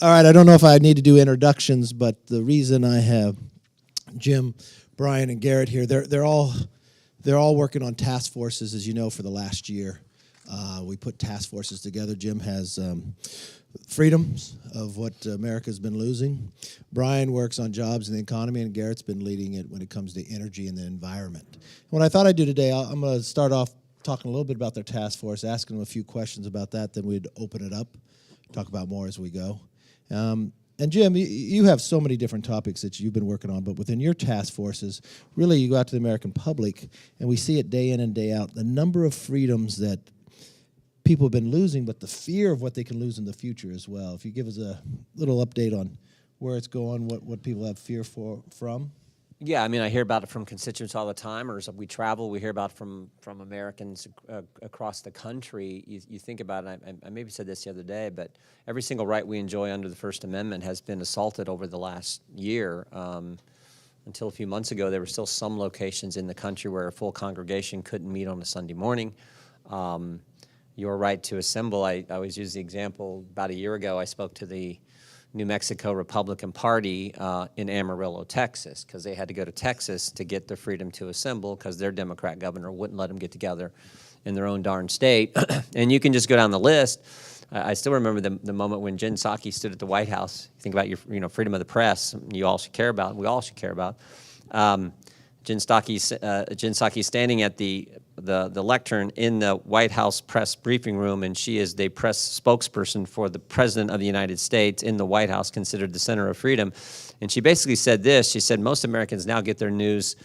All right, I don't know if I need to do introductions, but the reason I have Jim, Brian, and Garrett here, they're all working on task forces, as you know, for the last year. We put task forces together. Jim has freedoms of what America's been losing. Brian works on jobs and the economy, and Garrett's been leading it when it comes to energy and the environment. What I thought I'd do today, I'm going to start off talking a little bit about their task force, asking them a few questions about that, then we'd open it up, talk about more as we go. And Jim, you have so many different topics that you've been working on, but within your task forces, really you go out to the American public, and we see it day in and day out, the number of freedoms that people have been losing, but the fear of what they can lose in the future as well. If you give us a little update on where it's going, what people have fear from. Yeah, I mean, I hear about it from constituents all the time, or as we travel, we hear about it from Americans across the country. You think about it, I maybe said this the other day, but every single right we enjoy under the First Amendment has been assaulted over the last year. Until a few months ago, there were still some locations in the country where a full congregation couldn't meet on a Sunday morning. Your right to assemble, I always use the example, about a year ago, I spoke to the New Mexico Republican Party in Amarillo, Texas, because they had to go to Texas to get the freedom to assemble because their Democrat governor wouldn't let them get together in their own darn state. And you can just go down the list. I still remember the moment when Jen Psaki stood at the White House. Think about your freedom of the press. You all should care about. We all should care about. Jen Psaki standing at the lectern in the White House press briefing room, and she is the press spokesperson for the President of the United States in the White House, considered the center of freedom. And she basically said this. She said, most Americans now get their news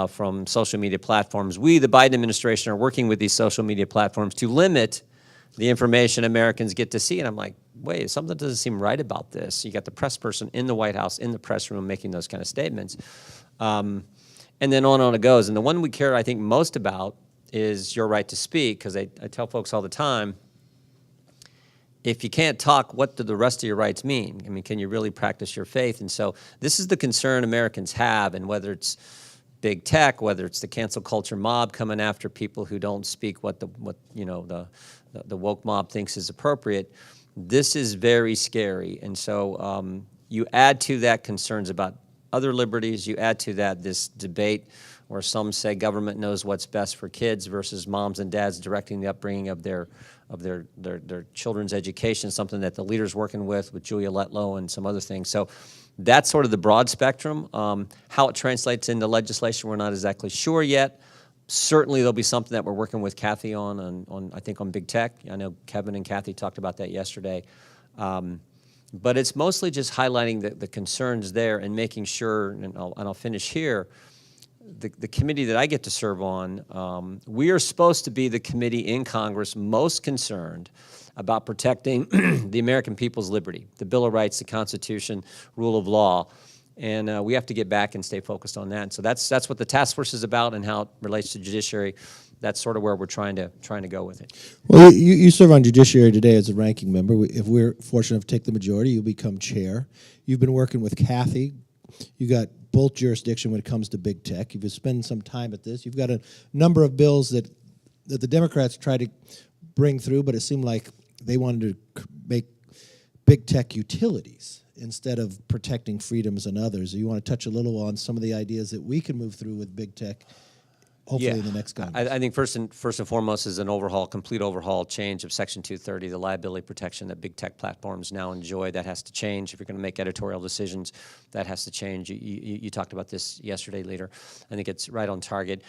from social media platforms. We, the Biden administration, are working with these social media platforms to limit the information Americans get to see. And I'm like, wait, something doesn't seem right about this. You got the press person in the White House, in the press room, making those kind of statements. And then on and on it goes. And the one we care, I think, most about is your right to speak, because I tell folks all the time, if you can't talk, what do the rest of your rights mean? I mean, can you really practice your faith? And so this is the concern Americans have, and whether it's big tech, whether it's the cancel culture mob coming after people who don't speak what the woke mob thinks is appropriate, this is very scary. And so you add to that concerns about other liberties, you add to that this debate where some say government knows what's best for kids versus moms and dads directing the upbringing of their children's education, something that the leader's working with Julia Letlow and some other things. So that's sort of the broad spectrum. How it translates into legislation, we're not exactly sure yet. Certainly there'll be something that we're working with Kathy on I think on big tech. I know Kevin and Kathy talked about that yesterday. But it's mostly just highlighting the concerns there and making sure, and I'll finish here, the committee that I get to serve on, we are supposed to be the committee in Congress most concerned about protecting the American people's liberty, the Bill of Rights, the Constitution, rule of law. And we have to get back and stay focused on that. And so that's what the task force is about and how it relates to judiciary. That's sort of where we're trying to go with it. Well, you serve on judiciary today as a ranking member. If we're fortunate enough to take the majority, you'll become chair. You've been working with Kathy. You got both jurisdiction when it comes to big tech. You've been spending some time at this. You've got a number of bills that the Democrats tried to bring through, but it seemed like they wanted to make big tech utilities instead of protecting freedoms and others. You want to touch a little on some of the ideas that we can move through with big tech, hopefully in the next Congress. I think first and foremost is an complete overhaul, change of Section 230, the liability protection that big tech platforms now enjoy. That has to change. If you're going to make editorial decisions, that has to change. You talked about this yesterday, Leader. I think it's right on target.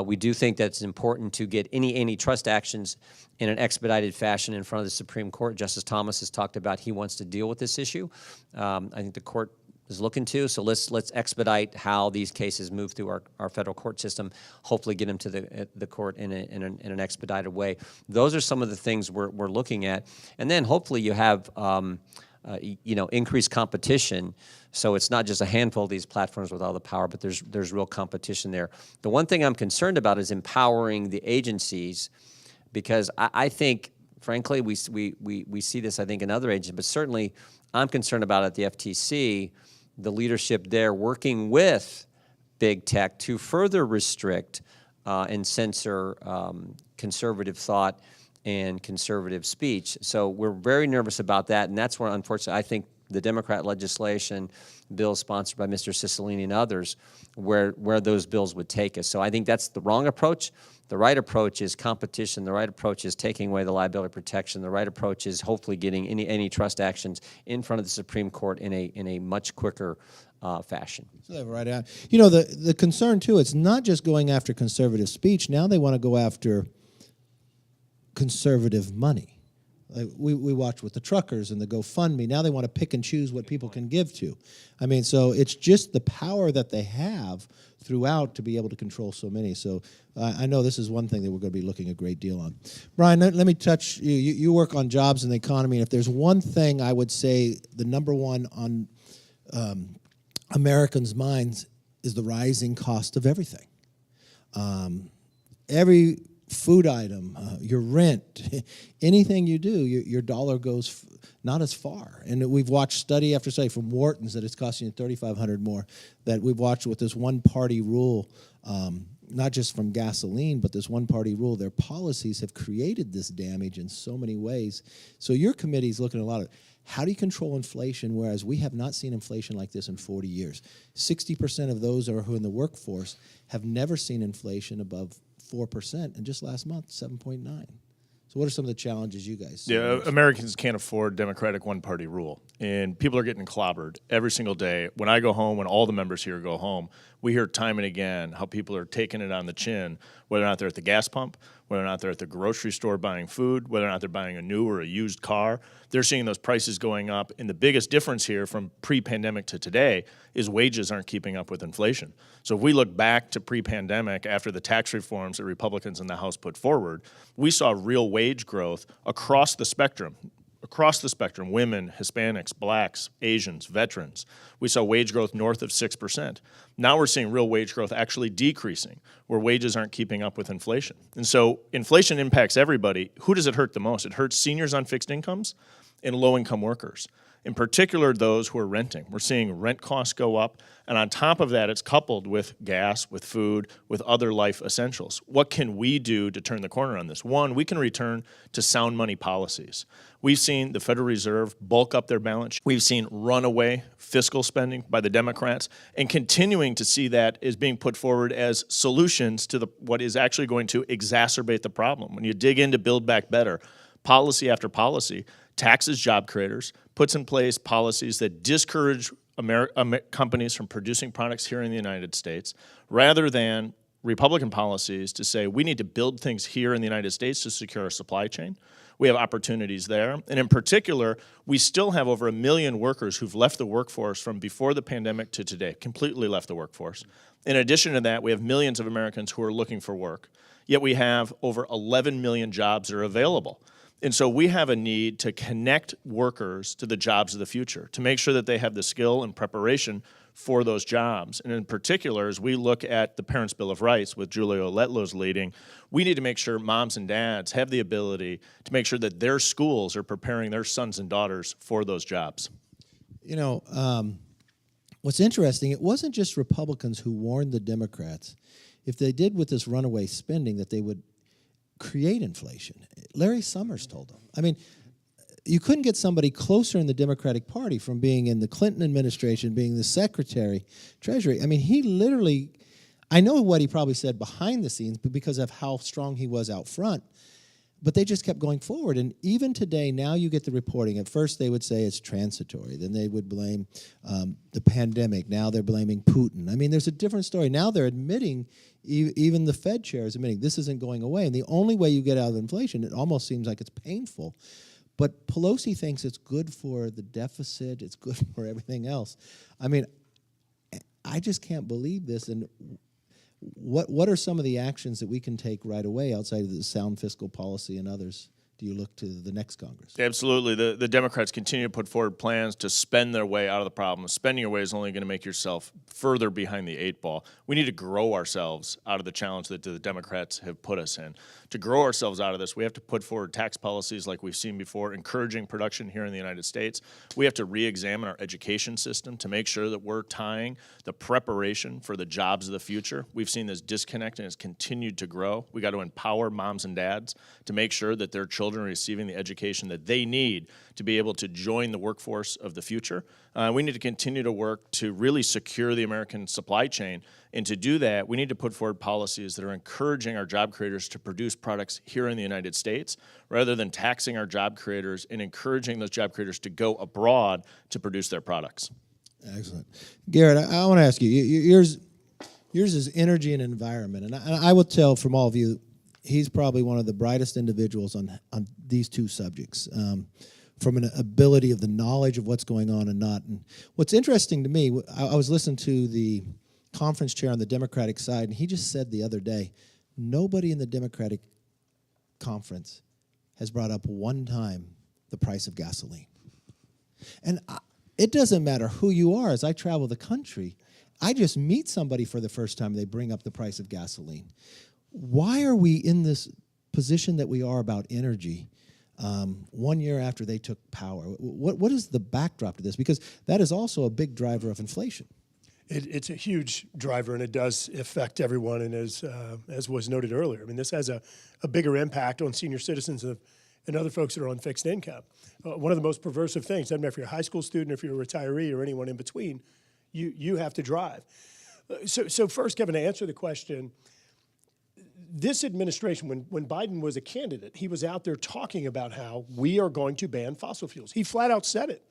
We do think that it's important to get any antitrust actions in an expedited fashion in front of the Supreme Court. Justice Thomas has talked about he wants to deal with this issue. I think the court is looking to. So let's expedite how these cases move through our federal court system. Hopefully, get them to the court in an expedited way. Those are some of the things we're looking at, and then hopefully you have increased competition. So it's not just a handful of these platforms with all the power, but there's real competition there. The one thing I'm concerned about is empowering the agencies, because I think, frankly, we see this I think in other agencies, but certainly I'm concerned about at the FTC. The leadership there working with big tech to further restrict and censor conservative thought and conservative speech. So we're very nervous about that, and that's where, unfortunately, I think the Democrat legislation, bills sponsored by Mr. Cicilline and others, where those bills would take us. So I think that's the wrong approach. The right approach is competition. The right approach is taking away the liability protection. The right approach is hopefully getting any antitrust actions in front of the Supreme Court in a much quicker fashion. So right out. You know, the concern too, it's not just going after conservative speech. Now they want to go after conservative money. Like we watch with the truckers and the GoFundMe. Now they want to pick and choose what people can give to. I mean, so it's just the power that they have throughout to be able to control so many. So I know this is one thing that we're going to be looking a great deal on. Brian, let me touch you. You work on jobs and the economy. And if there's one thing I would say, the number one on Americans' minds is the rising cost of everything. Every food item, your rent, anything you do, your dollar goes not as far. And we've watched study after study from Wharton's that it's costing you $3,500 more, that we've watched with this one-party rule, not just from gasoline, but this one-party rule. Their policies have created this damage in so many ways. So your committee's looking at a lot of how do you control inflation, whereas we have not seen inflation like this in 40 years. 60% of those who are in the workforce have never seen inflation above 4%, and just last month, 7.9. So what are some of the challenges you guys see? Yeah, Americans can't afford Democratic one-party rule, and people are getting clobbered every single day. When I go home, when all the members here go home, we hear time and again how people are taking it on the chin, whether or not they're at the gas pump, whether or not they're at the grocery store buying food, whether or not they're buying a new or a used car. They're seeing those prices going up, and the biggest difference here from pre-pandemic to today is wages aren't keeping up with inflation. So if we look back to pre-pandemic, after the tax reforms that Republicans in the House put forward, we saw real wage growth across the spectrum. Across the spectrum, women, Hispanics, blacks, Asians, veterans. We saw wage growth north of 6%. Now we're seeing real wage growth actually decreasing, where wages aren't keeping up with inflation. And so inflation impacts everybody. Who does it hurt the most? It hurts seniors on fixed incomes and low-income workers, in particular those who are renting. We're seeing rent costs go up, and on top of that, it's coupled with gas, with food, with other life essentials. What can we do to turn the corner on this? One, we can return to sound money policies. We've seen the Federal Reserve bulk up their balance sheet. We've seen runaway fiscal spending by the Democrats, and continuing to see that is being put forward as solutions to what is actually going to exacerbate the problem. When you dig into Build Back Better, policy after policy, taxes job creators, puts in place policies that discourage companies from producing products here in the United States, rather than Republican policies to say we need to build things here in the United States to secure our supply chain. We have opportunities there. And in particular, we still have over 1 million workers who've left the workforce from before the pandemic to today, completely left the workforce. In addition to that, we have millions of Americans who are looking for work. Yet we have over 11 million jobs that are available. And so we have a need to connect workers to the jobs of the future, to make sure that they have the skill and preparation for those jobs. And in particular, as we look at the Parents' Bill of Rights with Julio Letlo's leading, we need to make sure moms and dads have the ability to make sure that their schools are preparing their sons and daughters for those jobs. You know, what's interesting, it wasn't just Republicans who warned the Democrats, if they did with this runaway spending, that they would create inflation. Larry Summers told them. I mean, you couldn't get somebody closer in the Democratic Party from being in the Clinton administration, being the Secretary, Treasury. I mean, he literally, I know what he probably said behind the scenes, but because of how strong he was out front, but they just kept going forward. And even today, now you get the reporting. At first, they would say it's transitory. Then they would blame the pandemic. Now they're blaming Putin. I mean, there's a different story. Now they're admitting, even the Fed chair is admitting this isn't going away. And the only way you get out of inflation, it almost seems like it's painful. But Pelosi thinks it's good for the deficit. It's good for everything else. I mean, I just can't believe this. And what are some of the actions that we can take right away outside of the sound fiscal policy and others do you look to the next Congress? Absolutely. The Democrats continue to put forward plans to spend their way out of the problem. Spending your way is only going to make yourself further behind the eight ball. We need to grow ourselves out of the challenge that the Democrats have put us in. To grow ourselves out of this, we have to put forward tax policies like we've seen before, encouraging production here in the United States. We have to re-examine our education system to make sure that we're tying the preparation for the jobs of the future. We've seen this disconnect and it's continued to grow. We got to empower moms and dads to make sure that their children are receiving the education that they need to be able to join the workforce of the future. We need to continue to work to really secure the American supply chain. And to do that, we need to put forward policies that are encouraging our job creators to produce products here in the United States rather than taxing our job creators and encouraging those job creators to go abroad to produce their products. Excellent. Garrett, I want to ask you, yours is energy and environment. And I will tell from all of you, he's probably one of the brightest individuals on these two subjects, from an ability of the knowledge of what's going on and not. And what's interesting to me, I was listening to the conference chair on the Democratic side, and he just said the other day, nobody in the Democratic conference has brought up one time the price of gasoline. And it doesn't matter who you are. As I travel the country, I just meet somebody for the first time, they bring up the price of gasoline. Why are we in this position that we are about energy 1 year after they took power? What is the backdrop to this? Because that is also a big driver of inflation. It's a huge driver, and it does affect everyone. And as was noted earlier, I mean, this has a bigger impact on senior citizens and other folks that are on fixed income. One of the most perversive things, doesn't matter if you're a high school student, if you're a retiree, or anyone in between, you have to drive. So first, Kevin, to answer the question, this administration, when Biden was a candidate, he was out there talking about how we are going to ban fossil fuels. He flat out said it.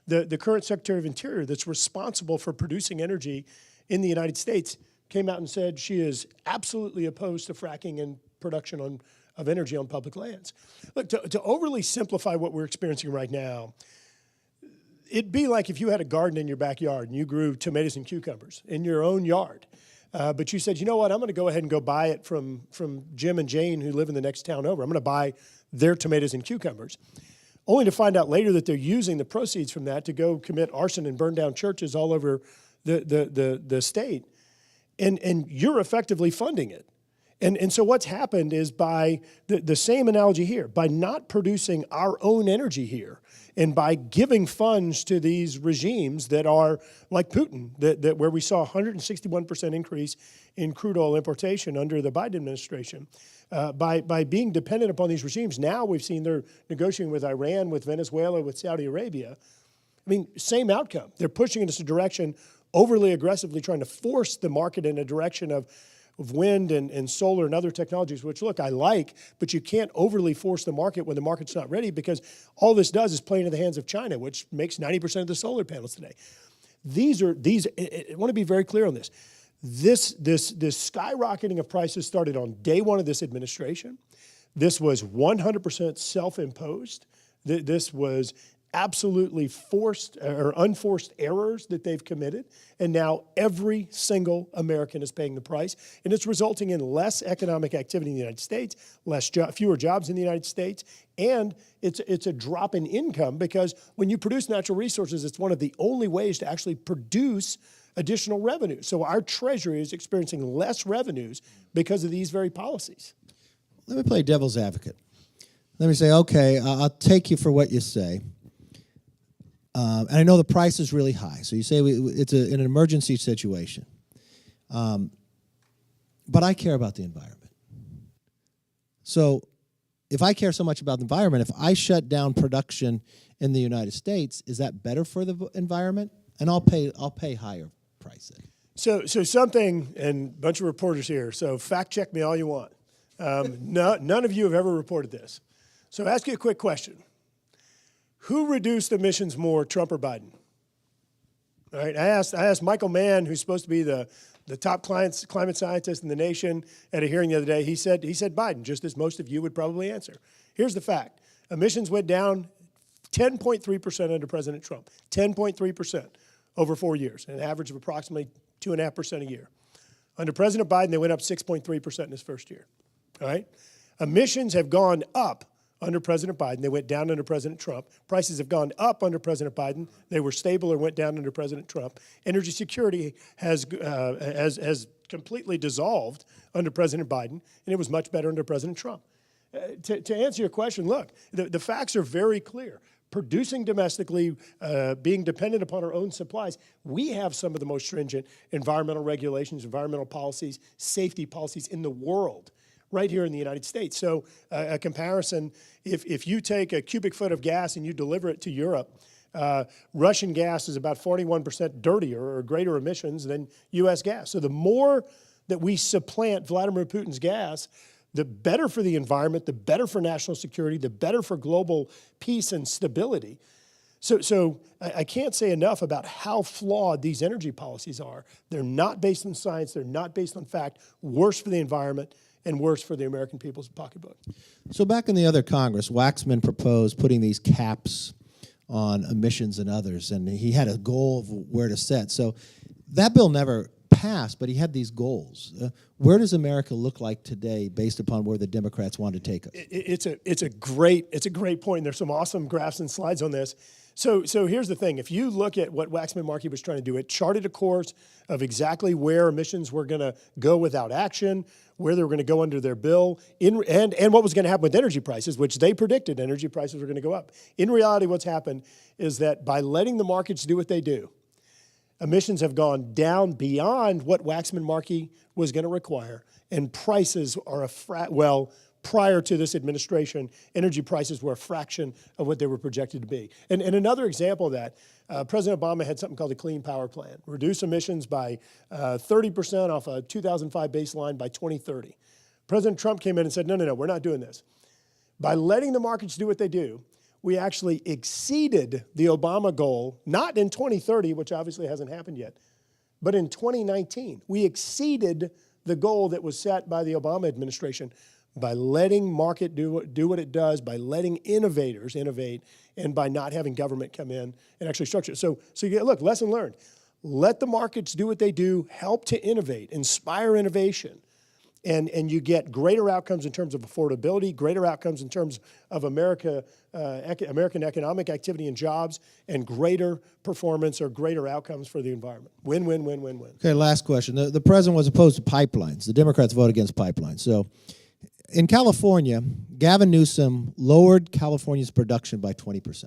The current Secretary of Interior that's responsible for producing energy in the United States came out and said she is absolutely opposed to fracking and production of energy on public lands. Look, to overly simplify what we're experiencing right now, it'd be like if you had a garden in your backyard and you grew tomatoes and cucumbers in your own yard. But you said, you know what, I'm going to go ahead and go buy it from Jim and Jane who live in the next town over. I'm going to buy their tomatoes and cucumbers, only to find out later that they're using the proceeds from that to go commit arson and burn down churches all over the state. And you're effectively funding it. And so what's happened is by the same analogy here, by not producing our own energy here, and by giving funds to these regimes that are like Putin, that where we saw a 161% increase in crude oil importation under the Biden administration, by being dependent upon these regimes, now we've seen they're negotiating with Iran, with Venezuela, with Saudi Arabia. I mean, same outcome. They're pushing in this direction, overly aggressively trying to force the market in a direction of wind and solar and other technologies, which, look, I like, but you can't overly force the market when the market's not ready, because all this does is play into the hands of China, which makes 90% of the solar panels today. I want to be very clear on this. This skyrocketing of prices started on day one of this administration. This was 100% self-imposed. This was absolutely forced or unforced errors that they've committed. And now every single American is paying the price. And it's resulting in less economic activity in the United States, fewer jobs in the United States. And it's a drop in income, because when you produce natural resources, it's one of the only ways to actually produce additional revenue. So our Treasury is experiencing less revenues because of these very policies. Let me play devil's advocate. Let me say, okay, I'll take you for what you say. And I know the price is really high. So you say it's an emergency situation. But I care about the environment. So if I care so much about the environment, if I shut down production in the United States, is that better for the environment? And I'll pay higher prices. So something, and a bunch of reporters here, so fact check me all you want. None of you have ever reported this. So ask you a quick question. Who reduced emissions more, Trump or Biden? All right, I asked Michael Mann, who's supposed to be the top climate scientist in the nation, at a hearing the other day. He said Biden, just as most of you would probably answer. Here's the fact. Emissions went down 10.3% under President Trump, 10.3% over 4 years, an average of approximately 2.5% a year. Under President Biden, they went up 6.3% in his first year. All right? Emissions have gone up under President Biden. They went down under President Trump. Prices have gone up under President Biden. They were stable or went down under President Trump. Energy security has completely dissolved under President Biden, and it was much better under President Trump. To answer your question, look, the facts are very clear. Producing domestically, being dependent upon our own supplies, we have some of the most stringent environmental regulations, environmental policies, safety policies in the world, right here in the United States. So a comparison, if you take a cubic foot of gas and you deliver it to Europe, Russian gas is about 41% dirtier or greater emissions than U.S. gas. So the more that we supplant Vladimir Putin's gas, the better for the environment, the better for national security, the better for global peace and stability. So I can't say enough about how flawed these energy policies are. They're not based on science. They're not based on fact. Worse for the environment and worse for the American people's pocketbook. So back in the other Congress, Waxman proposed putting these caps on emissions and others, and he had a goal of where to set. So that bill never passed, but he had these goals. Where does America look like today based upon where the Democrats want to take us? It's a great point, and there's some awesome graphs and slides on this. So here's the thing. If you look at what Waxman-Markey was trying to do, it charted a course of exactly where emissions were going to go without action, where they were going to go under their bill, and what was going to happen with energy prices, which they predicted energy prices were going to go up. In reality, what's happened is that by letting the markets do what they do, emissions have gone down beyond what Waxman-Markey was going to require, and prices are prior to this administration, energy prices were a fraction of what they were projected to be. And another example of that, President Obama had something called the Clean Power Plan, reduce emissions by 30% off a 2005 baseline by 2030. President Trump came in and said, no, we're not doing this. By letting the markets do what they do, we actually exceeded the Obama goal, not in 2030, which obviously hasn't happened yet, but in 2019. We exceeded the goal that was set by the Obama administration by letting market do what it does, by letting innovators innovate, and by not having government come in and actually structure it. So look, lesson learned. Let the markets do what they do, help to innovate, inspire innovation, and you get greater outcomes in terms of affordability, greater outcomes in terms of American economic activity and jobs, and greater performance or greater outcomes for the environment. Win, win, win, win, win. Okay, last question. The president was opposed to pipelines. The Democrats voted against pipelines. So in California, Gavin Newsom lowered California's production by 20%.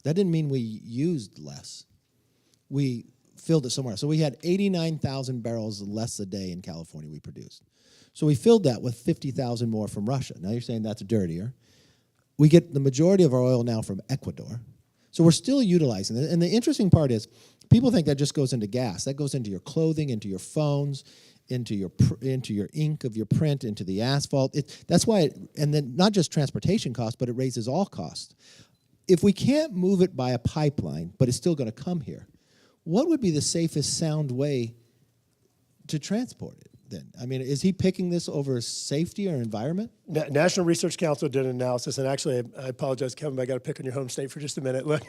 That didn't mean we used less. We filled it somewhere. So we had 89,000 barrels less a day in California we produced. So we filled that with 50,000 more from Russia. Now you're saying that's dirtier. We get the majority of our oil now from Ecuador. So we're still utilizing it. And the interesting part is people think that just goes into gas. That goes into your clothing, into your phones, into your ink of your print, into the asphalt. That's why, and then not just transportation costs, but it raises all costs. If we can't move it by a pipeline, but it's still going to come here, what would be the safest, sound way to transport it then? I mean, is he picking this over safety or environment? National Research Council did an analysis, and actually, I apologize, Kevin, but I got to pick on your home state for just a minute. Look,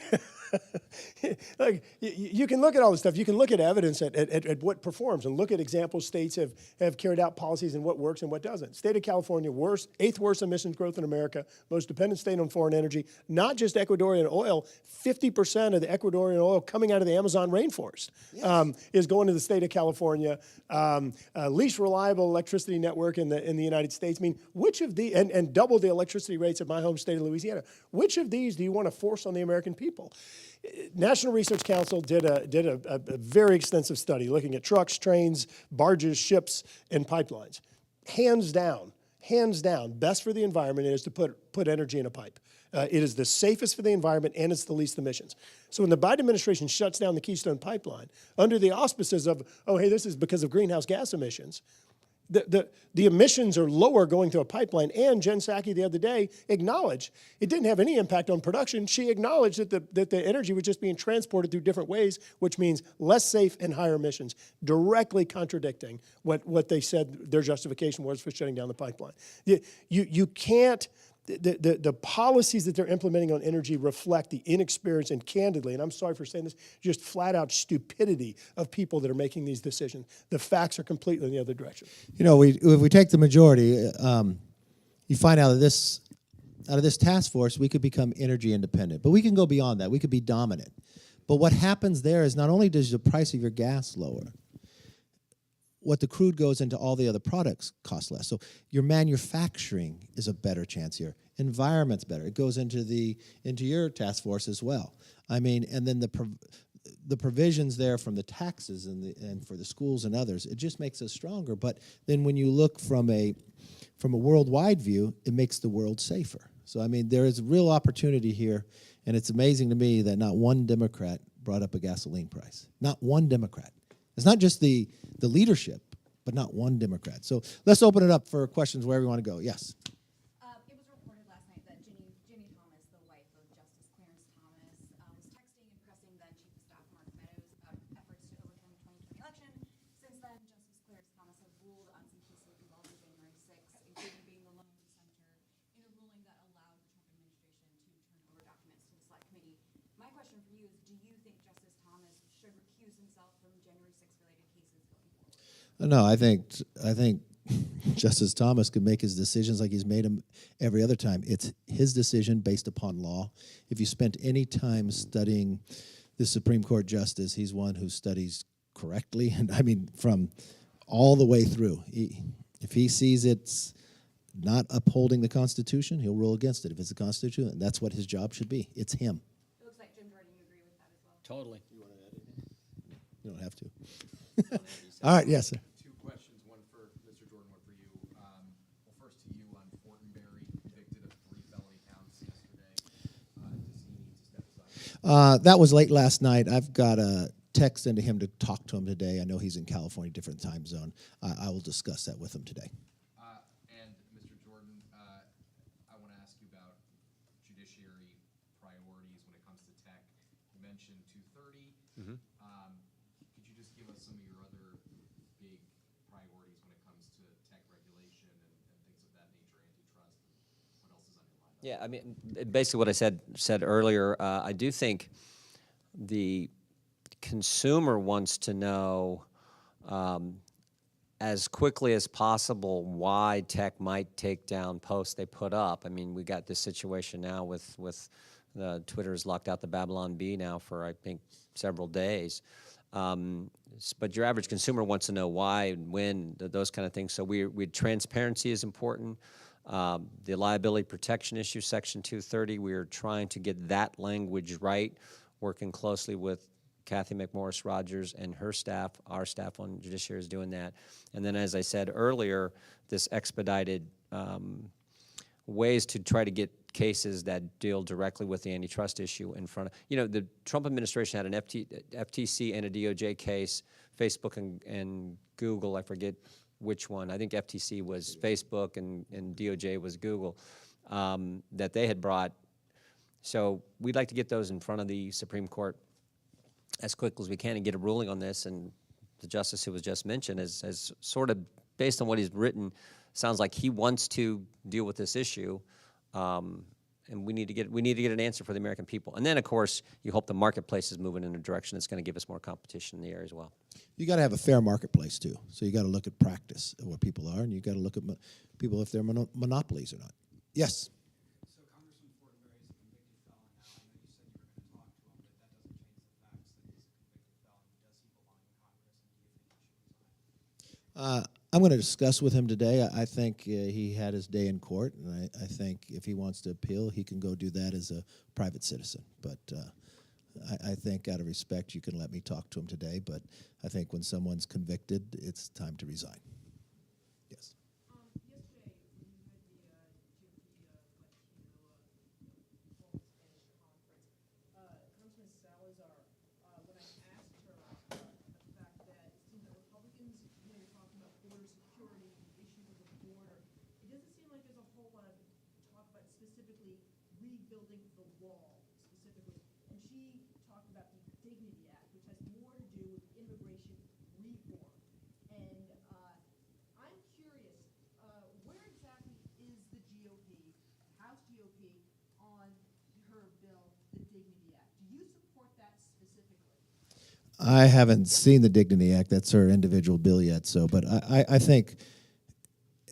like, you can look at all this stuff. You can look at evidence at what performs and look at examples states have carried out policies and what works and what doesn't. State of California, eighth worst emissions growth in America, most dependent state on foreign energy, not just Ecuadorian oil. 50% of the Ecuadorian oil coming out of the Amazon rainforest is going to the state of California. Least reliable electricity network in the United States. I mean, which of the and double the electricity rates of my home state of Louisiana? Which of these do you want to force on the American people? National Research Council did a very extensive study looking at trucks, trains, barges, ships, and pipelines. Hands down, best for the environment is to put energy in a pipe. It is the safest for the environment, and it's the least emissions. So when the Biden administration shuts down the Keystone Pipeline, under the auspices of, oh, hey, this is because of greenhouse gas emissions, the emissions are lower going through a pipeline. And Jen Psaki the other day acknowledged it didn't have any impact on production. She acknowledged that the energy was just being transported through different ways, which means less safe and higher emissions, directly contradicting what they said their justification was for shutting down the pipeline. You can't. The policies that they're implementing on energy reflect the inexperience and candidly, and I'm sorry for saying this, just flat out stupidity of people that are making these decisions. The facts are completely in the other direction. You know, if we take the majority, you find out that this out of this task force, we could become energy independent. But we can go beyond that. We could be dominant. But what happens there is not only does the price of your gas lower, what the crude goes into all the other products cost less. So your manufacturing is a better chance here. Environment's better. It goes into your task force as well. I mean, and then the provisions there from the taxes and for the schools and others, it just makes us stronger. But then when you look from a worldwide view, it makes the world safer. So I mean, there is a real opportunity here, and it's amazing to me that not one Democrat brought up a gasoline price. Not one Democrat. It's not just the leadership, but not one Democrat. So let's open it up for questions wherever you want to go. Yes. It was reported last night that Ginny Thomas, the wife of Justice Clarence Thomas, was texting and pressing then Chief of Staff Mark Meadows about efforts to overturn the 2020 election. Since then, Justice Clarence Thomas has ruled on some cases involved in January 6th, including being the lone dissenter in a ruling that allowed the Trump administration to turn over documents to the Select Committee. My question for you is, do you think Justice Thomas should recuse himself from January 6th related cases going forward? No, I think Justice Thomas can make his decisions like he's made them every other time. It's his decision based upon law. If you spent any time studying the Supreme Court justice, he's one who studies correctly, and I mean from all the way through. If he sees it's not upholding the Constitution, he'll rule against it. If it's the Constitution, and that's what his job should be. It's him. It looks like, Jim Jordan, you agree with that as well. Totally. You don't have to. All right, yes, sir. Two questions, one for Mr. Jordan, one for you. Well, first to you on Fortenberry, convicted of 3 felony counts yesterday. Does he need to step aside? That was late last night. I've got a text into him to talk to him today. I know he's in California, different time zone. I will discuss that with him today. And Mr. Jordan, I want to ask you about judiciary priorities when it comes to tech. You mentioned 230. Could you just give us some of your other big priorities when it comes to tech regulation and things of that nature, antitrust, and what else is on your mind? Yeah, I mean, basically what I said earlier, I do think the consumer wants to know as quickly as possible why tech might take down posts they put up. I mean, we got this situation now with Twitter's locked out the Babylon Bee now for, I think, several days. But your average consumer wants to know why and when, those kind of things. So transparency is important. The liability protection issue, Section 230, we are trying to get that language right, working closely with Kathy McMorris Rogers and her staff. Our staff on Judiciary is doing that. And then, as I said earlier, this expedited ways to try to get cases that deal directly with the antitrust issue in front of, the Trump administration had an FTC and a DOJ case, Facebook and Google, I forget which one. I think FTC was Facebook and DOJ was Google, that they had brought. So we'd like to get those in front of the Supreme Court as quick as we can and get a ruling on this. And the justice who was just mentioned has sort of, based on what he's written, sounds like he wants to deal with this issue. And we need to get an answer for the American people. And then, of course, you hope the marketplace is moving in a direction that's going to give us more competition in the area as well. You got to have a fair marketplace too. So you got to look at practice of what people are, and you got to look at people if they're monopolies or not. Yes. So Congressman Fortenberry is a convicted felon now. I know you said you were going to talk to him, but that doesn't change the facts that he's a convicted felon. Does he belong in Congress, and do you think he should resign? I'm going to discuss with him today. I think he had his day in court, and I think if he wants to appeal, he can go do that as a private citizen. But I think out of respect, you can let me talk to him today. But I think when someone's convicted, it's time to resign. Yes. Yesterday, when you had the GOP Spanish conference, Congressman Salazar, when I asked her the fact that it seems that Republicans, you're talking about border security, the issues of the border, it doesn't seem like there's a whole lot of talk about specifically rebuilding the wall, specifically. And she talked about the Dignity Act, which has more to do with immigration reform. And I'm curious, where exactly is the GOP, House GOP, on her bill, the Dignity Act? Do you support that specifically? I haven't seen the Dignity Act. That's her individual bill yet. So, but I think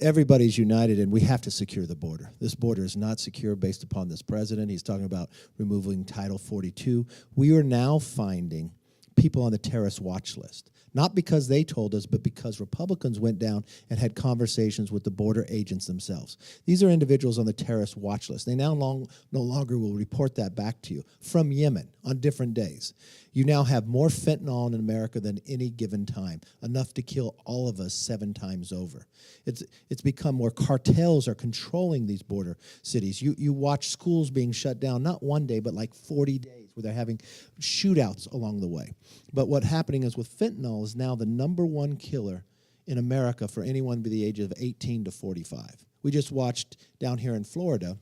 everybody's united, and we have to secure the border. This border is not secure based upon this president. He's talking about removing Title 42. We are now finding people on the terrorist watch list, not because they told us, but because Republicans went down and had conversations with the border agents themselves. These are individuals on the terrorist watch list. They now no longer will report that back to you from Yemen on different days. You now have more fentanyl in America than any given time, enough to kill all of us 7 times over. It's become where cartels are controlling these border cities. You watch schools being shut down, not one day, but like 40 days, where they're having shootouts along the way. But what's happening is with fentanyl is now the #1 killer in America for anyone by the age of 18 to 45. We just watched down here in Florida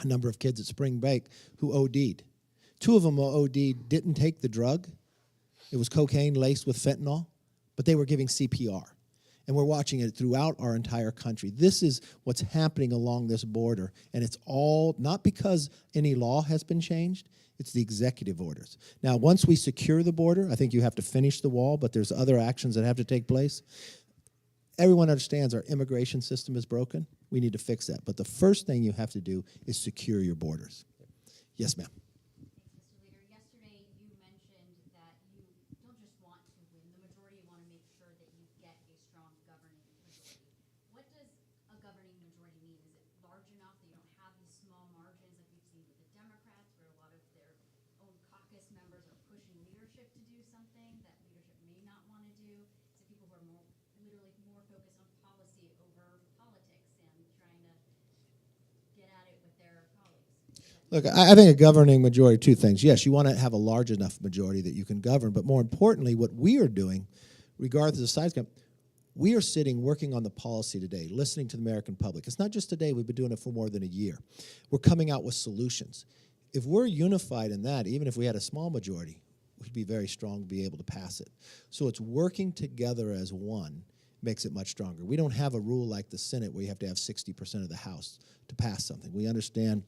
a number of kids at spring break who OD'd. 2 of them OD'd, didn't take the drug. It was cocaine laced with fentanyl, but they were giving CPR. And we're watching it throughout our entire country. This is what's happening along this border, and it's all not because any law has been changed, it's the executive orders. Now, once we secure the border, I think you have to finish the wall, but there's other actions that have to take place. Everyone understands our immigration system is broken. We need to fix that. But the first thing you have to do is secure your borders. Yes, ma'am. Mr. Leader, yesterday you mentioned that you don't just want to win the majority, you want to make sure that you get a strong governing majority. What does a governing majority mean? Is it large enough that you don't have these small margins like we've seen with the Democrats, where a lot of their own caucus members are pushing leadership to do something that leadership may not want to do? Is it people who are literally more focused on policy over politics and trying to get at it with their colleagues? Look, I think a governing majority, 2 things. Yes, you want to have a large enough majority that you can govern, but more importantly, what we are doing, regardless of size, we are sitting working on the policy today, listening to the American public. It's not just today, we've been doing it for more than a year. We're coming out with solutions. If we're unified in that, even if we had a small majority, we'd be very strong to be able to pass it. So it's working together as one makes it much stronger. We don't have a rule like the Senate where you have to have 60% of the House to pass something. We understand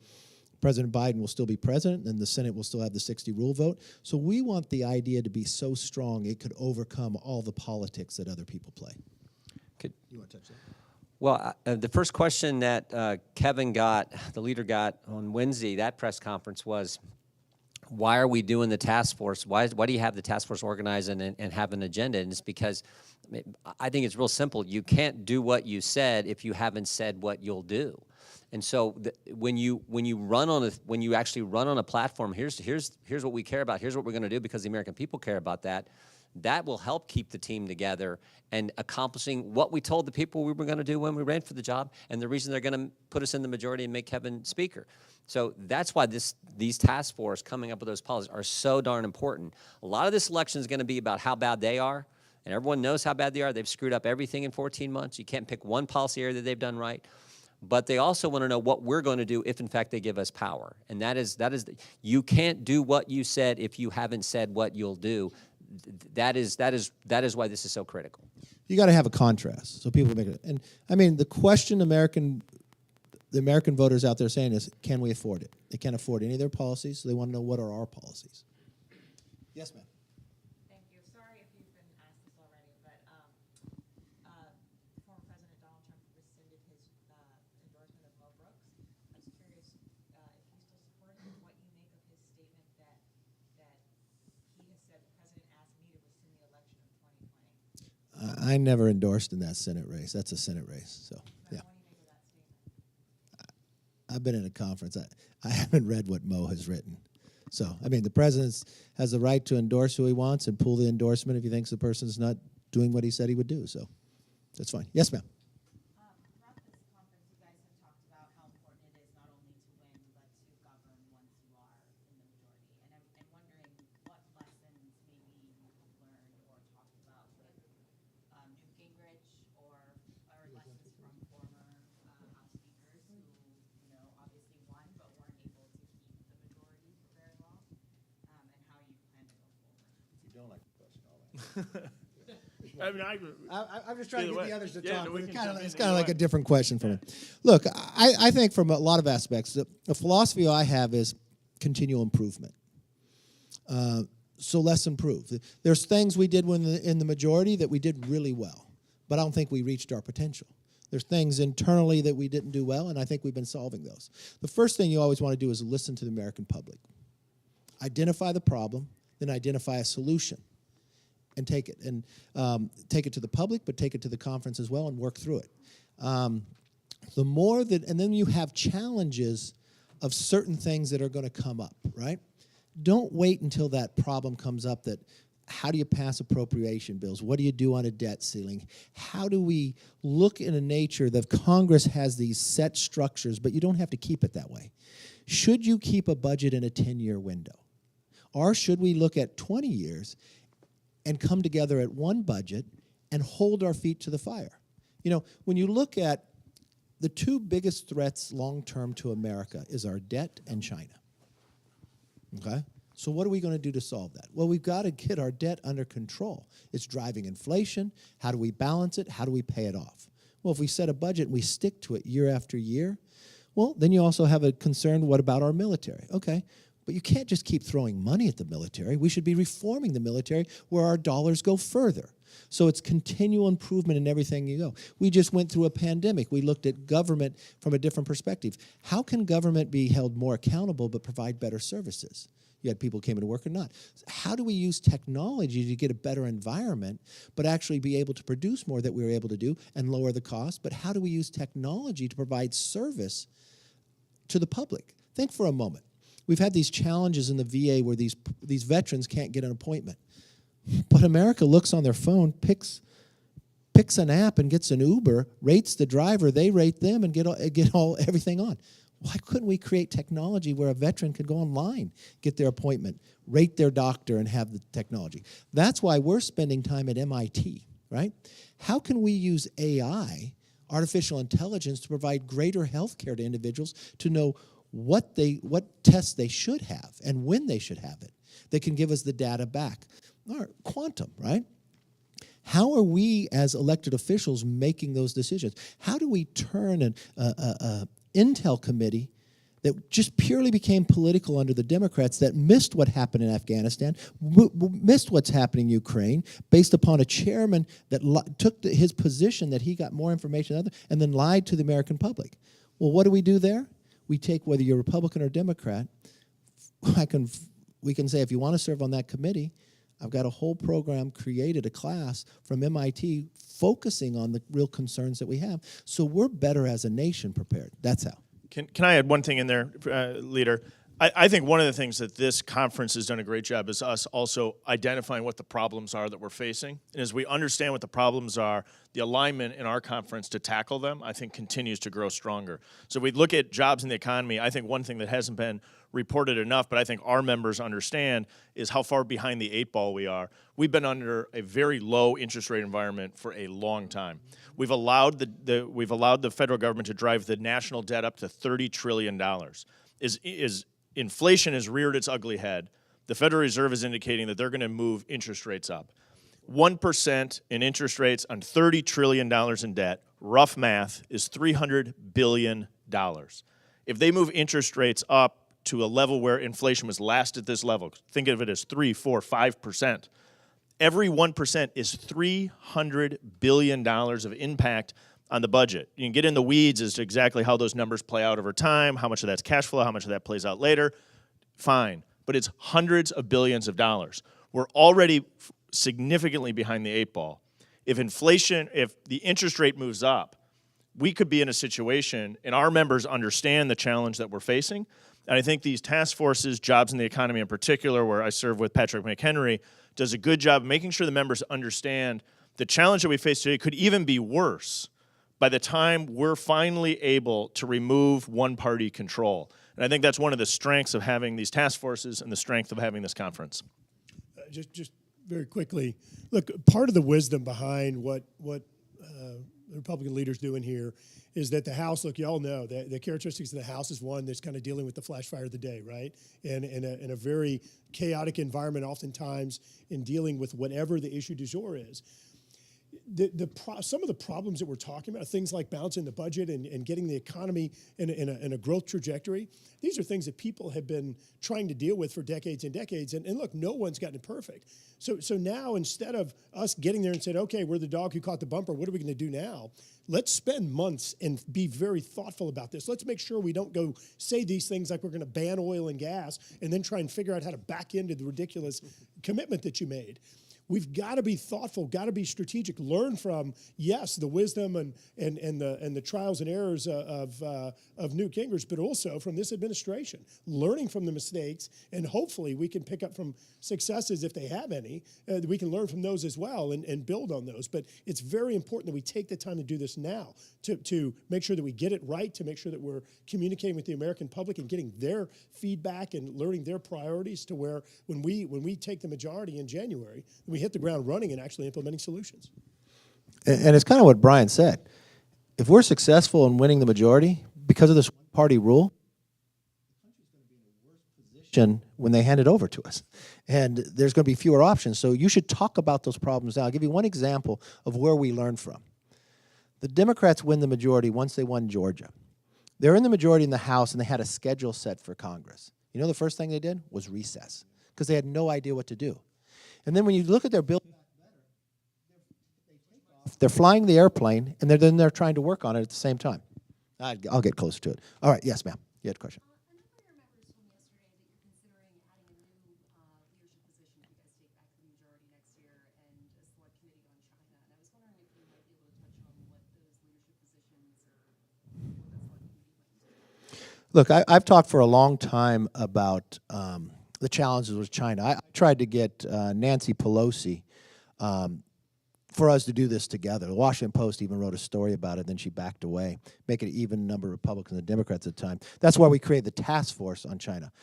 President Biden will still be president, and the Senate will still have the 60 rule vote. So we want the idea to be so strong it could overcome all the politics that other people play. You want to touch that? Well, the first question that Kevin got, the leader got on Wednesday, that press conference was, why are we doing the task force? Why do you have the task force organized and have an agenda? And it's because I think it's real simple. You can't do what you said if you haven't said what you'll do. And so when you actually run on a platform, here's what we care about. Here's what we're going to do because the American people care about that. That will help keep the team together and accomplishing what we told the people we were going to do when we ran for the job, and the reason they're going to put us in the majority and make Kevin Speaker. So that's why these task force coming up with those policies are so darn important. A lot of this election is going to be about how bad they are, and everyone knows how bad they are. They've screwed up everything in 14 months. You can't pick one policy area that they've done right. But they also want to know what we're going to do if, in fact, they give us power. And you can't do what you said if you haven't said what you'll do. That is why this is so critical. You got to have a contrast so people make it. And I mean, the question the American voters out there saying is, can we afford it? They can't afford any of their policies, so they want to know what are our policies. Yes, ma'am. Thank you. Sorry if you've been asked this already, but former President Donald Trump rescinded his endorsement of Mo Brooks. I was curious if you still support him, what you make of his statement that he has said the president asked me to rescind the election of 2020. I never endorsed in that Senate race. That's a Senate race, so yeah. What do you make of that statement? I've been in a conference. I haven't read what Mo has written. So, I mean, the president has the right to endorse who he wants and pull the endorsement if he thinks the person's not doing what he said he would do. So, that's fine. Yes, ma'am. Throughout this conference, you guys have talked about how important it is not only to win, but to govern once you are in the majority. And I'm wondering what lessons maybe you have learned or talked about with Newt Gingrich or lessons from former House speakers who, obviously won but weren't able to keep the majority for very long, and how you plan to go forward. You don't like the question, all right. I mean, I'm just trying to Either get way. the others to Yeah, talk. no, we But can jump in it's either kind of like way. a different question for me. Look, I think from a lot of aspects, the philosophy I have is continual improvement. So let's improve. There's things we did when in the majority that we did really well, but I don't think we reached our potential. There's things internally that we didn't do well, and I think we've been solving those. The first thing you always want to do is listen to the American public. Identify the problem, then identify a solution, and take it. And take it to the public, but take it to the conference as well and work through it. The more that, and then you have challenges of certain things that are going to come up, right? Don't wait until that problem comes up that, how do you pass appropriation bills? What do you do on a debt ceiling? How do we look in a nature that Congress has these set structures, but you don't have to keep it that way? Should you keep a budget in a 10-year window? Or should we look at 20 years and come together at one budget and hold our feet to the fire? You know, when you look at the two biggest threats long-term to America is our debt and China, okay? So what are we going to do to solve that? Well, we've got to get our debt under control. It's driving inflation. How do we balance it? How do we pay it off? Well, if we set a budget and we stick to it year after year, well, then you also have a concern, what about our military? Okay, but you can't just keep throwing money at the military. We should be reforming the military where our dollars go further. So it's continual improvement in everything you go. We just went through a pandemic. We looked at government from a different perspective. How can government be held more accountable but provide better services? You had people who came into work or not. How do we use technology to get a better environment, but actually be able to produce more that we were able to do and lower the cost? But how do we use technology to provide service to the public? Think for a moment. We've had these challenges in the VA where these veterans can't get an appointment. But America looks on their phone, picks an app and gets an Uber, rates the driver, they rate them and get everything on. Why couldn't we create technology where a veteran could go online, get their appointment, rate their doctor, and have the technology? That's why we're spending time at MIT, right? How can we use AI, artificial intelligence, to provide greater health care to individuals to know what tests they should have and when they should have it? They can give us the data back. Or quantum, right? How are we as elected officials making those decisions? How do we turn an Intel committee that just purely became political under the Democrats, that missed what happened in Afghanistan, missed what's happening in Ukraine, based upon a chairman that took his position that he got more information than others, and then lied to the American public? Well, what do we do there? We take, whether you're Republican or Democrat, we can say, if you want to serve on that committee, I've got a whole program created, a class from MIT focusing on the real concerns that we have. So we're better as a nation prepared. That's how. Can I add one thing in there, Leader? I think one of the things that this conference has done a great job is us also identifying what the problems are that we're facing. And as we understand what the problems are, the alignment in our conference to tackle them, I think, continues to grow stronger. So we look at jobs in the economy. I think one thing that hasn't been reported enough, but I think our members understand, is how far behind the 8 ball we are. We've been under a very low interest rate environment for a long time. We've allowed the federal government to drive the national debt up to $30 trillion. Inflation has reared its ugly head. The Federal Reserve is indicating that they're going to move interest rates up. 1% in interest rates on $30 trillion in debt, rough math, is $300 billion. If they move interest rates up to a level where inflation was last at this level, think of it as 3, 4, 5%, every 1% is $300 billion of impact on the budget. You can get in the weeds as to exactly how those numbers play out over time, how much of that's cash flow, how much of that plays out later. Fine, but it's hundreds of billions of dollars. We're already significantly behind the 8 ball. If the interest rate moves up, we could be in a situation, and our members understand the challenge that we're facing. And I think these task forces, jobs in the economy in particular, where I serve with Patrick McHenry, does a good job of making sure the members understand the challenge that we face today could even be worse by the time we're finally able to remove one-party control. And I think that's one of the strengths of having these task forces and the strength of having this conference. Just very quickly, look, part of the wisdom behind what the Republican leaders doing here is that the House, look, you all know that the characteristics of the House is one that's kind of dealing with the flash fire of the day, right? And in a very chaotic environment, oftentimes in dealing with whatever the issue du jour is. some of the problems that we're talking about, things like balancing the budget and getting the economy in a growth trajectory, these are things that people have been trying to deal with for decades and decades. And look, no one's gotten it perfect. So now, instead of us getting there and saying, okay, we're the dog who caught the bumper, what are we going to do now? Let's spend months and be very thoughtful about this. Let's make sure we don't go say these things like we're going to ban oil and gas and then try and figure out how to back into the ridiculous commitment that you made. We've got to be thoughtful, got to be strategic, learn from, yes, the wisdom and the trials and errors of Newt Gingrich, but also from this administration, learning from the mistakes, and hopefully we can pick up from successes if they have any. We can learn from those as well and build on those. But it's very important that we take the time to do this now, to make sure that we get it right, to make sure that we're communicating with the American public and getting their feedback and learning their priorities, to where when we take the majority in January, we hit the ground running and actually implementing solutions. And it's kind of what Brian said. If we're successful in winning the majority because of this party rule, the country's going to be in a worse position when they hand it over to us. And there's going to be fewer options. So you should talk about those problems now. I'll give you one example of where we learn from. The Democrats win the majority once they won Georgia. They're in the majority in the House, and they had a schedule set for Congress. You know the first thing they did was recess, because they had no idea what to do. And then when you look at their bill, they're flying the airplane, and they're trying to work on it at the same time. I'll get closer to it. All right, yes, ma'am. You had a question. A number of your members told me yesterday that you're considering adding a new leadership position if you guys take back the majority next year, and a select committee on China. And I was wondering if you might be able to touch on what those leadership positions or what that select committee might entail. Look, I've talked for a long time about the challenges with China. I tried to get Nancy Pelosi for us to do this together. The Washington Post even wrote a story about it, then she backed away, making an even number of Republicans and Democrats at the time. That's why we created the task force on China.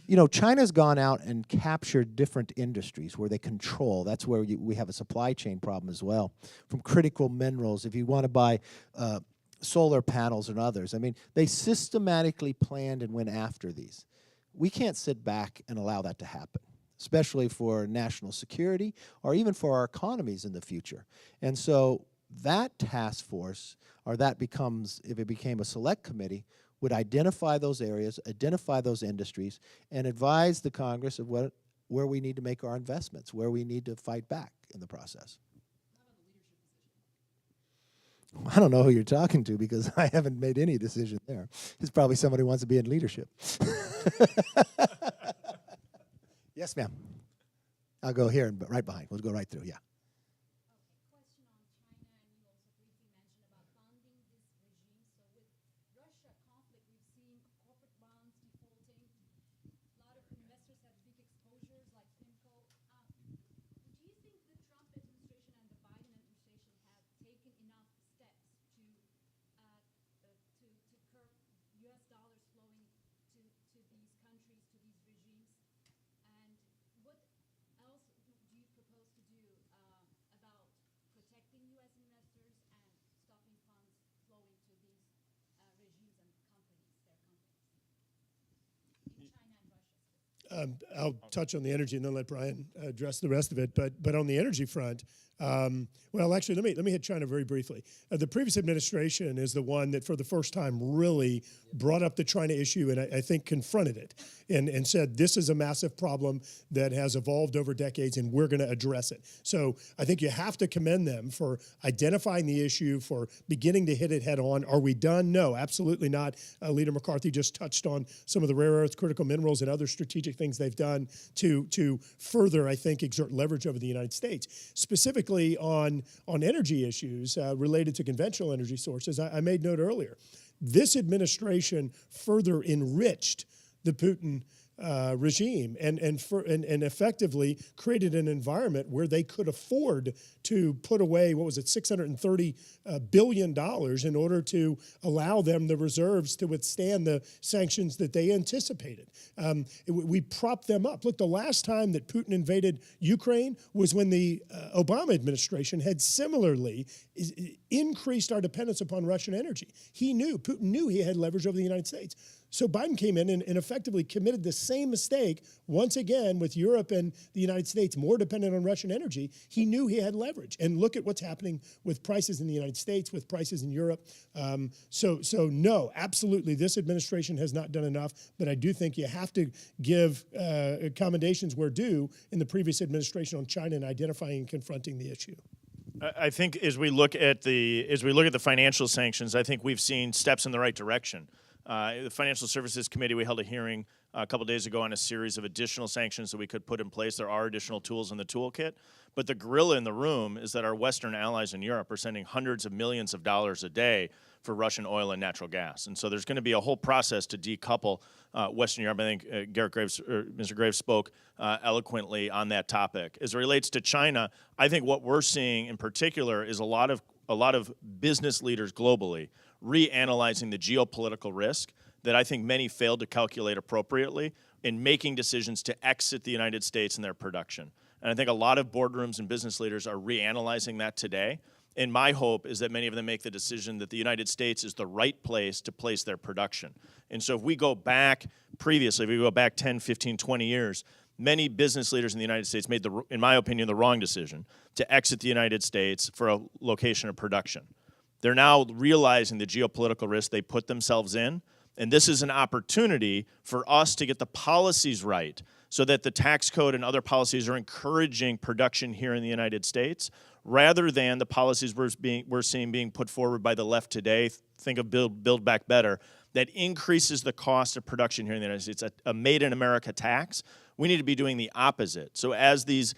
You know, China's gone out and captured different industries where they control. That's where we have a supply chain problem as well. From critical minerals, if you want to buy solar panels and others. I mean, they systematically planned and went after these. We can't sit back and allow that to happen, especially for national security or even for our economies in the future. And so that task force, or that becomes, if it became a select committee, would identify those areas, identify those industries, and advise the Congress of where we need to make our investments, where we need to fight back in the process. I don't know who you're talking to, because I haven't made any decision there. It's probably somebody who wants to be in leadership. Yes, ma'am. I'll go here and right behind. We'll go right through, yeah. Question on China, and you also briefly mentioned about funding this regime. So with Russia conflict, we've seen corporate bonds defaulting. A lot of investors have big exposures like PIMCO. Do you think the Trump administration and the Biden administration have taken enough steps to curb U.S. dollars flowing to these countries, to these regimes? And what else do you propose to do about protecting U.S. investors and stopping funds flowing to these regimes and companies, their companies, in China and Russia? I'll touch on the energy and then let Brian address the rest of it. But on the energy front, well, actually, let me hit China very briefly. The previous administration is the one that, for the first time, really brought up the China issue and I think confronted it and said, this is a massive problem that has evolved over decades and we're going to address it. So I think you have to commend them for identifying the issue, for beginning to hit it head on. Are we done? No, absolutely not. Leader McCarthy just touched on some of the rare earth critical minerals and other strategic things they've done to further, I think, exert leverage over the United States. Specifically on energy issues related to conventional energy sources, I made note earlier. This administration further enriched the Putin regime and effectively created an environment where they could afford to put away, what was it, $630 billion in order to allow them the reserves to withstand the sanctions that they anticipated. We propped them up. Look, the last time that Putin invaded Ukraine was when the Obama administration had similarly increased our dependence upon Russian energy. Putin knew he had leverage over the United States. So Biden came in and effectively committed the same mistake once again with Europe and the United States more dependent on Russian energy. He knew he had leverage. And look at what's happening with prices in the United States, with prices in Europe. So no, absolutely, this administration has not done enough. But I do think you have to give commendations where due in the previous administration on China and identifying and confronting the issue. I think as we look at the financial sanctions, I think we've seen steps in the right direction. The Financial Services Committee, we held a hearing a couple days ago on a series of additional sanctions that we could put in place. There are additional tools in the toolkit, but the gorilla in the room is that our Western allies in Europe are sending hundreds of millions of dollars a day for Russian oil and natural gas. And so there's going to be a whole process to decouple Western Europe. I think Mr. Graves spoke eloquently on that topic. As it relates to China, I think what we're seeing in particular is a lot of business leaders globally reanalyzing the geopolitical risk that I think many failed to calculate appropriately in making decisions to exit the United States and their production. And I think a lot of boardrooms and business leaders are reanalyzing that today. And my hope is that many of them make the decision that the United States is the right place to place their production. And so if we go back previously, if we go back 10, 15, 20 years, many business leaders in the United States made, in my opinion, the wrong decision to exit the United States for a location of production. They're now realizing the geopolitical risk they put themselves in, and this is an opportunity for us to get the policies right so that the tax code and other policies are encouraging production here in the United States rather than the policies we're seeing being put forward by the left today. Think of Build Back Better, that increases the cost of production here in the United States, a Made in America tax. We need to be doing the opposite. So as these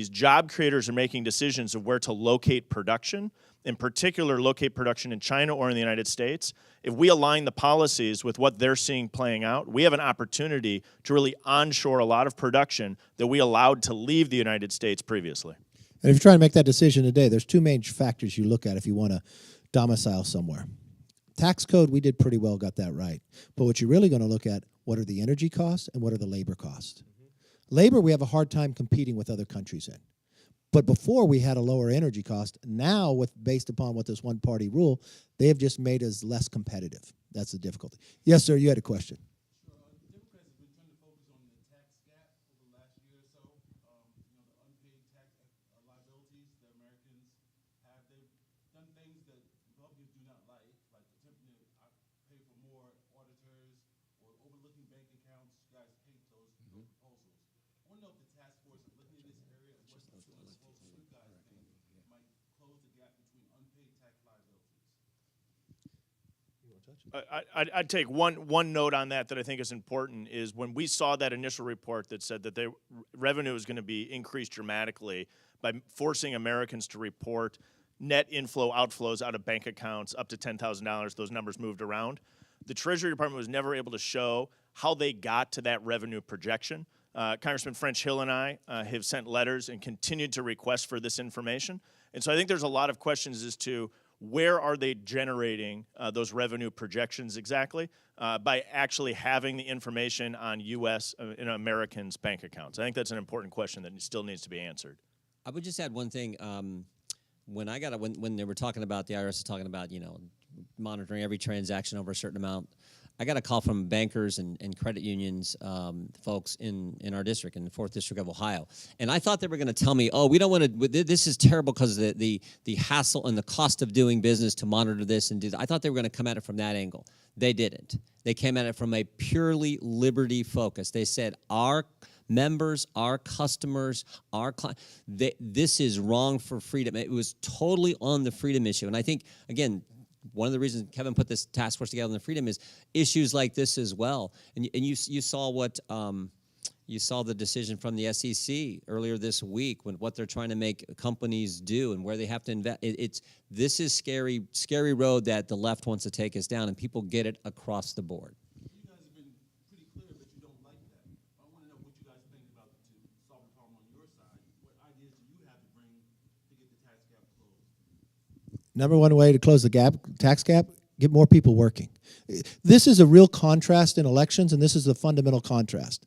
job creators are making decisions of where to locate production, in particular locate production in China or in the United States, if we align the policies with what they're seeing playing out, we have an opportunity to really onshore a lot of production that we allowed to leave the United States previously. And if you're trying to make that decision today, there's two main factors you look at if you want to domicile somewhere. Tax code, we did pretty well, got that right. But what you're really going to look at, what are the energy costs and what are the labor costs? Labor, we have a hard time competing with other countries in. But before we had a lower energy cost. Now, based upon what this one-party rule, they have just made us less competitive. That's the difficulty. Yes, sir, you had a question. Democrats have been trying to focus on the tax gap over the last year or so. The unpaid tax liabilities that Americans have. They've done things that Republicans do not like attempting to pay for more auditors or overlooking bank accounts. You guys hate those proposals. I want to know if the task force is looking at this area and what some of the proposals you guys think might close the gap between unpaid tax liabilities. I'd take one note on that I think is important is when we saw that initial report that said that the revenue is going to be increased dramatically by forcing Americans to report net inflow outflows out of bank accounts up to $10,000, those numbers moved around. The Treasury Department was never able to show how they got to that revenue projection. Congressman French Hill and I have sent letters and continued to request for this information. And so I think there's a lot of questions as to where are they generating those revenue projections exactly by actually having the information on U.S. and Americans' bank accounts. I think that's an important question that still needs to be answered. I would just add one thing. When they were talking about, the IRS is talking about, monitoring every transaction over a certain amount, I got a call from bankers and credit unions folks in our district, in the 4th District of Ohio. And I thought they were going to tell me, oh, we don't want to, this is terrible because of the hassle and the cost of doing business to monitor this and do that. I thought they were going to come at it from that angle. They didn't. They came at it from a purely liberty focus. They said, our members, our customers, our clients, this is wrong for freedom. It was totally on the freedom issue. And I think, again, one of the reasons Kevin put this task force together on the freedom is issues like this as well. And you saw what you saw the decision from the SEC earlier this week when what they're trying to make companies do and where they have to invest. This is scary road that the left wants to take us down, and people get it across the board. You guys have been pretty clear that you don't like that. I want to know what you guys think about to solve the problem on your side. What ideas do you have to bring to get the tax gap closed? Number one way to close the tax gap, get more people working. This is a real contrast in elections, and this is a fundamental contrast.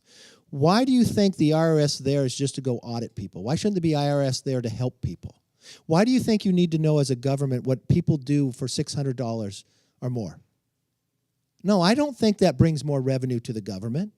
Why do you think the IRS there is just to go audit people? Why shouldn't there be IRS there to help people? Why do you think you need to know as a government what people do for $600 or more? No, I don't think that brings more revenue to the government.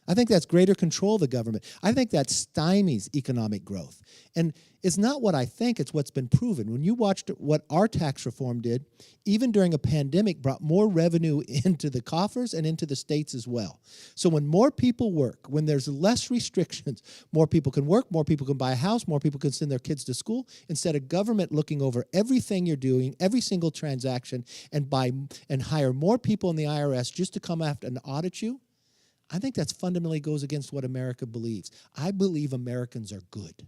I think that's greater control of the government. I think that stymies economic growth. And it's not what I think, it's what's been proven. When you watched what our tax reform did, even during a pandemic, brought more revenue into the coffers and into the states as well. So when more people work, when there's less restrictions, more people can work, more people can buy a house, more people can send their kids to school, instead of government looking over everything you're doing, every single transaction, and hire more people in the IRS just to come after and audit you. I think that fundamentally goes against what America believes. I believe Americans are good.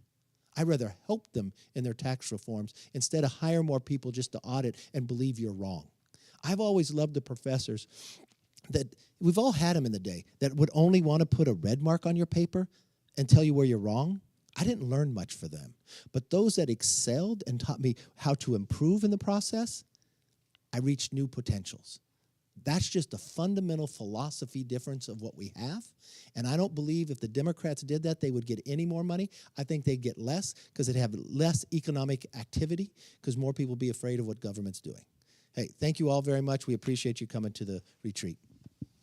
I'd rather help them in their tax reforms instead of hire more people just to audit and believe you're wrong. I've always loved the professors that, we've all had them in the day, that would only want to put a red mark on your paper and tell you where you're wrong. I didn't learn much for them. But those that excelled and taught me how to improve in the process, I reached new potentials. That's just a fundamental philosophy difference of what we have. And I don't believe if the Democrats did that, they would get any more money. I think they'd get less because they'd have less economic activity because more people would be afraid of what government's doing. Hey, thank you all very much. We appreciate you coming to the retreat.